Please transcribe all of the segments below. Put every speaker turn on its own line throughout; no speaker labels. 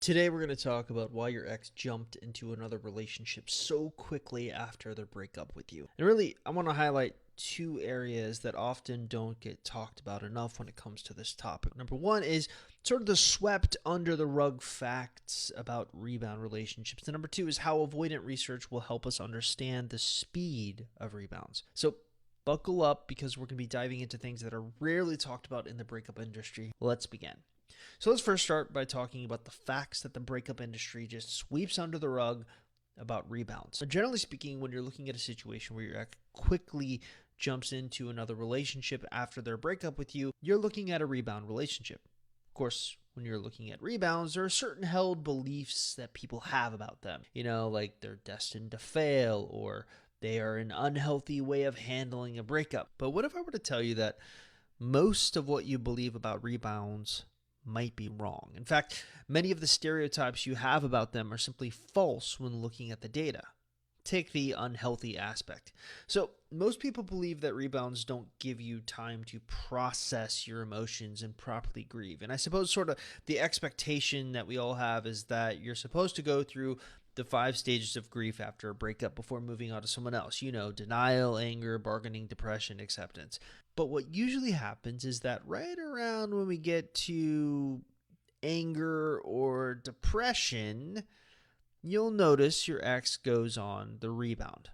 Today we're going to talk about why your ex jumped into another relationship so quickly after their breakup with you. And really, I want to highlight two areas that often don't get talked about enough when it comes to this topic. Number one is sort of the swept under the rug facts about rebound relationships. And number two is how avoidant research will help us understand the speed of rebounds. So buckle up because we're going to be diving into things that are rarely talked about in the breakup industry. Let's begin. So let's first start by talking about the facts that the breakup industry just sweeps under the rug about rebounds. So generally speaking, when you're looking at a situation where your ex quickly jumps into another relationship after their breakup with you, you're looking at a rebound relationship. Of course, when you're looking at rebounds, there are certain held beliefs that people have about them. Like they're destined to fail or they are an unhealthy way of handling a breakup. But what if I were to tell you that most of what you believe about rebounds might be wrong? In fact, many of the stereotypes you have about them are simply false when looking at the data. Take the unhealthy aspect. So, most people believe that rebounds don't give you time to process your emotions and properly grieve. And I suppose sort of the expectation that we all have is that you're supposed to go through the 5 stages of grief after a breakup before moving on to someone else. Denial, anger, bargaining, depression, acceptance. But what usually happens is that right around when we get to anger or depression, you'll notice your ex goes on the rebound.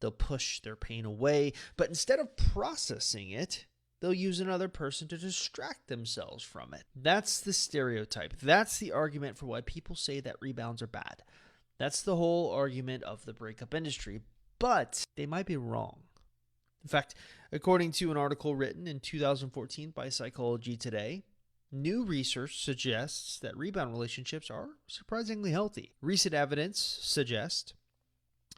They'll push their pain away, but instead of processing it, they'll use another person to distract themselves from it. That's the stereotype. That's the argument for why people say that rebounds are bad. That's the whole argument of the breakup industry, but they might be wrong. In fact, according to an article written in 2014 by Psychology Today, new research suggests that rebound relationships are surprisingly healthy. Recent evidence suggests,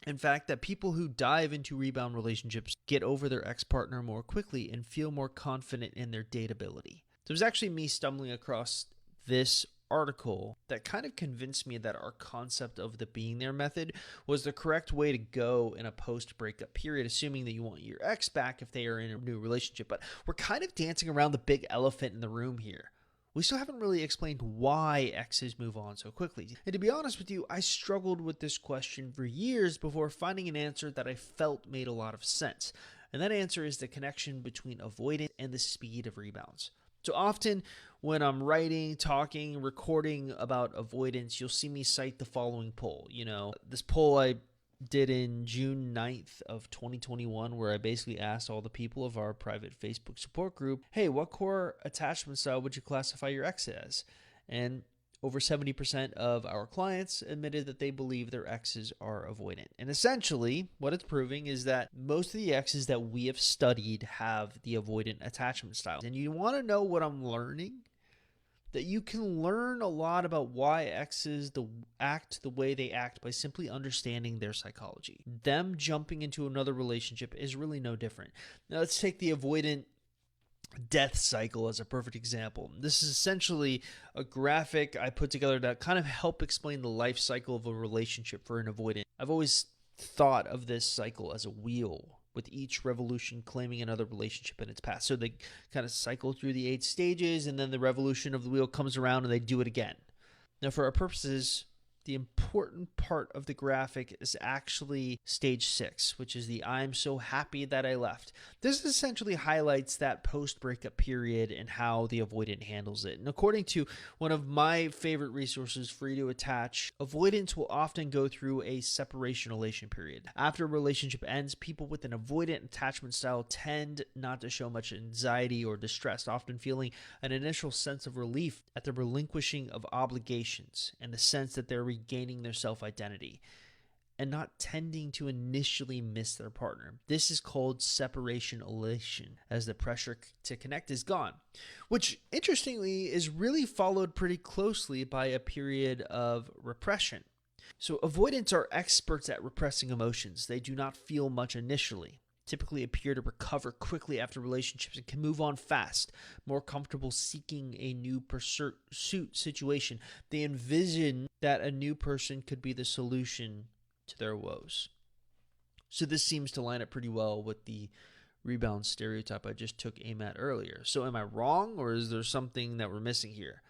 in fact, that people who dive into rebound relationships get over their ex-partner more quickly and feel more confident in their dateability. So it was actually me stumbling across this article that kind of convinced me that our concept of the being there method was the correct way to go in a post-breakup period, assuming that you want your ex back if they are in a new relationship. But we're kind of dancing around the big elephant in the room here. We still haven't really explained why exes move on so quickly. And to be honest with you, I struggled with this question for years before finding an answer that I felt made a lot of sense. And that answer is the connection between avoidance and the speed of rebounds. So often when I'm writing, talking, recording about avoidance, you'll see me cite the following poll. This poll I did in June 9th of 2021, where I basically asked all the people of our private Facebook support group, hey, what core attachment style would you classify your ex as? And over 70% of our clients admitted that they believe their exes are avoidant. And essentially, what it's proving is that most of the exes that we have studied have the avoidant attachment style. And you want to know what I'm learning? That you can learn a lot about why exes act the way they act by simply understanding their psychology. Them jumping into another relationship is really no different. Now let's take the avoidant death cycle as a perfect example. This is essentially a graphic I put together to kind of help explain the life cycle of a relationship for an avoidant. I've always thought of this cycle as a wheel, with each revolution claiming another relationship in its path. So they kind of cycle through the 8 stages, and then the revolution of the wheel comes around and they do it again. Now, for our purposes, the important part of the graphic is actually stage 6, which is the I'm so happy that I left. This essentially highlights that post-breakup period and how the avoidant handles it. And according to one of my favorite resources, Free to Attach, avoidants will often go through a separation elation period. After a relationship ends, people with an avoidant attachment style tend not to show much anxiety or distress, often feeling an initial sense of relief at the relinquishing of obligations and the sense that they're regaining their self-identity and not tending to initially miss their partner. This is called separation elation, as the pressure to connect is gone, which interestingly is really followed pretty closely by a period of repression. So avoidants are experts at repressing emotions. They do not feel much initially, typically appear to recover quickly after relationships and can move on fast, more comfortable seeking a new pursuit situation. They envision that a new person could be the solution to their woes. So this seems to line up pretty well with the rebound stereotype I just took aim at earlier. So am I wrong, or is there something that we're missing here?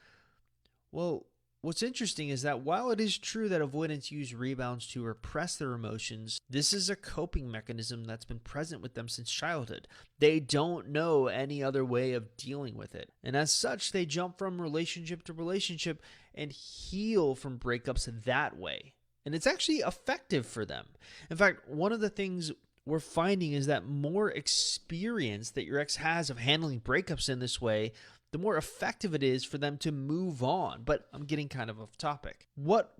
Well, What's interesting is that while it is true that avoidants use rebounds to repress their emotions, this is a coping mechanism that's been present with them since childhood. They don't know any other way of dealing with it. And as such, they jump from relationship to relationship and heal from breakups that way. And it's actually effective for them. In fact, one of the things we're finding is that more experience that your ex has of handling breakups in this way, the more effective it is for them to move on. But I'm getting kind of off topic. What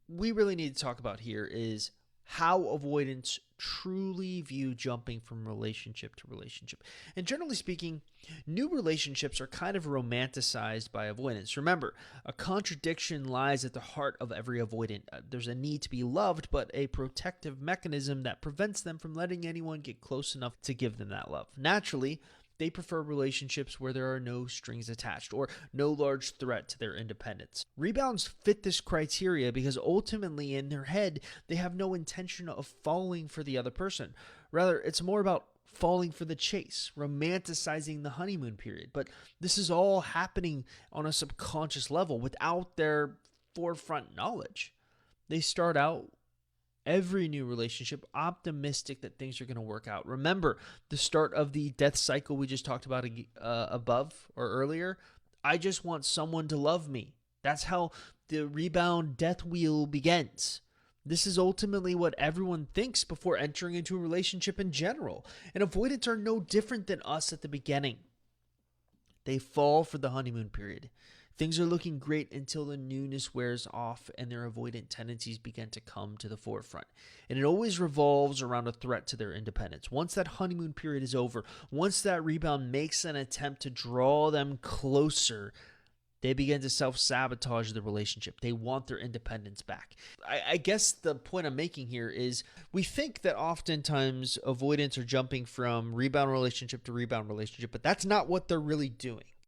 we really need to talk about here is how avoidants truly view jumping from relationship to relationship. And generally speaking, new relationships are kind of romanticized by avoidants. Remember, a contradiction lies at the heart of every avoidant. There's a need to be loved, but a protective mechanism that prevents them from letting anyone get close enough to give them that love. Naturally, they prefer relationships where there are no strings attached or no large threat to their independence. Rebounds fit this criteria because ultimately in their head, they have no intention of falling for the other person. Rather, it's more about falling for the chase, romanticizing the honeymoon period. But this is all happening on a subconscious level without their forefront knowledge. They start out every new relationship optimistic that things are going to work out. Remember the start of the death cycle we just talked about above or earlier? I just want someone to love me. That's how the rebound death wheel begins. This is ultimately what everyone thinks before entering into a relationship in general. And avoidants are no different than us at the beginning. They fall for the honeymoon period. Things are looking great until the newness wears off and their avoidant tendencies begin to come to the forefront. And it always revolves around a threat to their independence. Once that honeymoon period is over, once that rebound makes an attempt to draw them closer, they begin to self-sabotage the relationship. They want their independence back. I guess the point I'm making here is we think that oftentimes avoidants are jumping from rebound relationship to rebound relationship, but that's not what they're really doing.